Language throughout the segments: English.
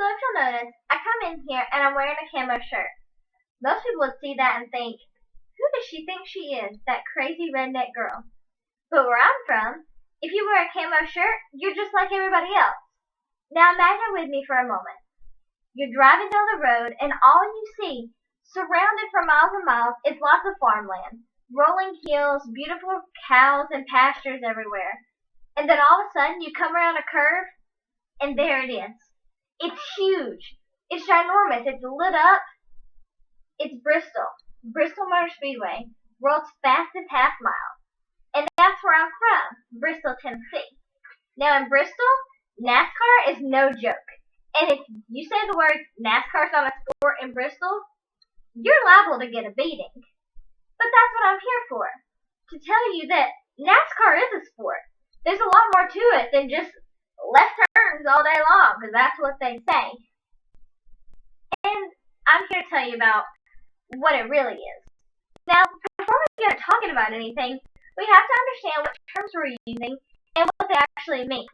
So if you'll notice, I come in here and I'm wearing a camo shirt. Most people would see that and think, who does she think she is, that crazy redneck girl? But where I'm from, if you wear a camo shirt, you're just like everybody else. Now imagine with me for a moment. You're driving down the road and all you see, surrounded for miles and miles, is lots of farmland. Rolling hills, beautiful cows and pastures everywhere. And then all of a sudden you come around a curve and there it is. It's huge. It's ginormous. It's lit up. It's Bristol. Bristol Motor Speedway. World's fastest half mile. And that's where I'm from. Bristol, Tennessee. Now in Bristol, NASCAR is no joke. And if you say the words NASCAR's not a sport in Bristol, you're liable to get a beating. But that's what I'm here for. To tell you that NASCAR is a sport. There's a lot more to it than just left turns all day long, because that's what they say. And I'm here to tell you about what it really is. Now, before we get talking about anything, we have to understand what terms we're using and what they actually mean.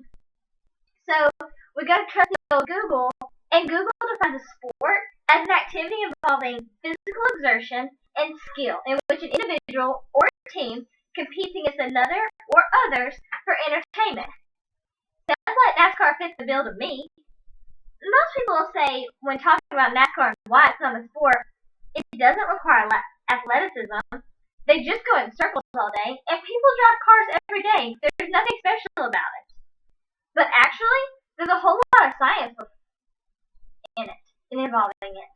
So, we go to trusty old Google, and Google defines a sport as an activity involving physical exertion and skill in which an individual or a team competes against another or others for entertainment. Sounds like NASCAR fits the bill to me. Most people will say, when talking about NASCAR and why it's not a sport, it doesn't require athleticism. They just go in circles all day, and people drive cars every day. There's nothing special about it. But actually, there's a whole lot of science in it, and involving it.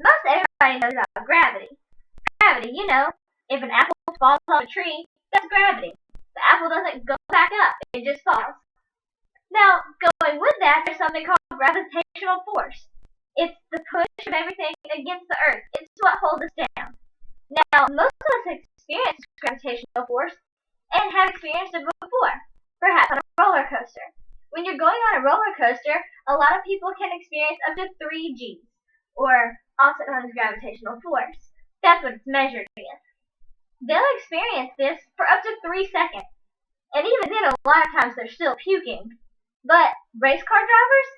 Most everybody knows about gravity. Gravity, you know, if an apple falls off a tree, that's gravity. The apple doesn't go back up, it just falls. Now, going with that, there's something called gravitational force. It's the push of everything against the earth. It's what holds us down. Now, most of us experience gravitational force and have experienced it before, perhaps on a roller coaster. When you're going on a roller coaster, a lot of people can experience up to 3 Gs, or also known as gravitational force. That's what it's measured in. They'll experience this for up to 3 seconds. And even then, a lot of times they're still puking. But race car drivers,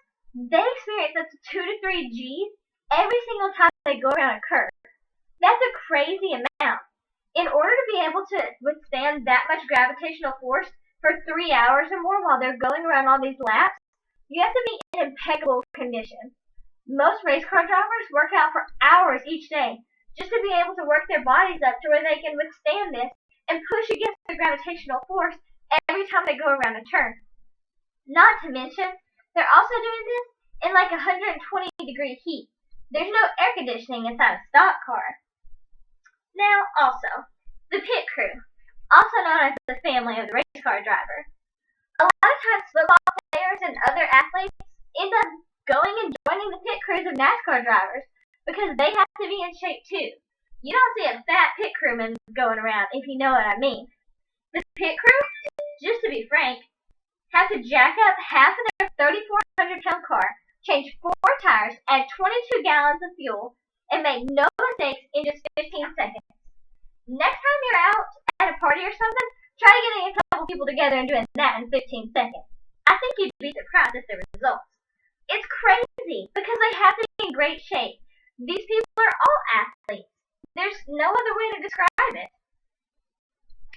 they experience up to 2 to 3 Gs every single time they go around a curve. That's a crazy amount. In order to be able to withstand that much gravitational force for 3 hours or more while they're going around all these laps, you have to be in impeccable condition. Most race car drivers work out for hours each day just to be able to work their bodies up to where they can withstand this and push against the gravitational force every time they go around a turn. Not to mention, they're also doing this in like 120-degree heat. There's no air conditioning inside a stock car. Now, also, the pit crew, also known as the family of the race car driver. A lot of times, football players and other athletes end up going and joining the pit crews of NASCAR drivers because they have to be in shape too. You don't see a fat pit crewman going around, if you know what I mean. The pit crew, just to be frank, have to jack up half of their 3,400-pound car, change 4 tires, add 22 gallons of fuel, and make no mistakes in just 15 seconds. Next time you're out at a party or something, try getting a couple people together and doing that in 15 seconds. I think you'd be surprised at the results. It's crazy because they have to be in great shape. These people are all athletes. There's no other way to describe it.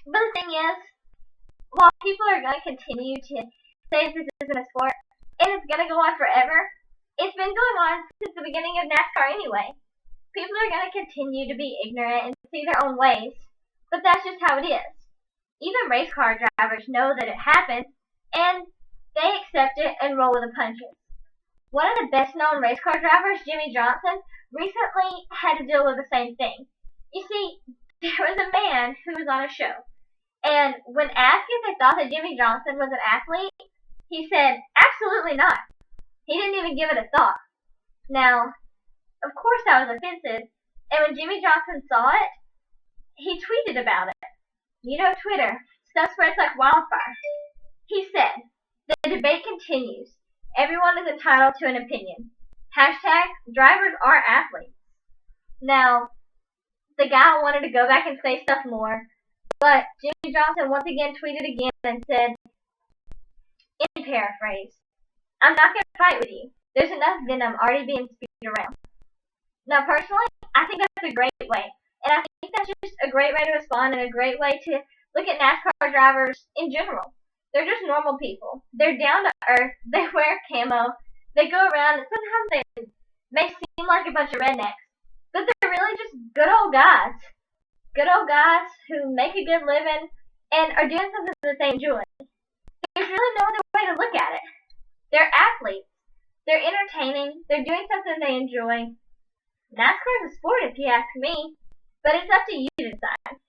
But the thing is, while people are going to continue to say this isn't a sport, and it's going to go on forever, it's been going on since the beginning of NASCAR anyway. People are going to continue to be ignorant and see their own ways, but that's just how it is. Even race car drivers know that it happens, and they accept it and roll with the punches. One of the best-known race car drivers, Jimmie Johnson, recently had to deal with the same thing. You see, there was a man who was on a show, and when asked if they thought that Jimmie Johnson was an athlete, he said, absolutely not. He didn't even give it a thought. Now, of course that was offensive, and when Jimmie Johnson saw it, he tweeted about it. You know Twitter, stuff spreads like wildfire. He said, the debate continues. Everyone is entitled to an opinion. Hashtag, drivers are athletes. Now, the guy wanted to go back and say stuff more, but Jimmie Johnson once again tweeted again and said, in paraphrase, I'm not going to fight with you. There's enough venom already being spewed around. Now, personally, I think that's a great way. And I think that's just a great way to respond and a great way to look at NASCAR drivers in general. They're just normal people. They're down to earth. They wear camo. They go around, and sometimes they may seem like a bunch of rednecks, but they're really just good old guys. Good old guys who make a good living and are doing something that they enjoy. There's really no other way to look at it. They're athletes. They're entertaining. They're doing something they enjoy. NASCAR is a sport, if you ask me, but it's up to you to decide.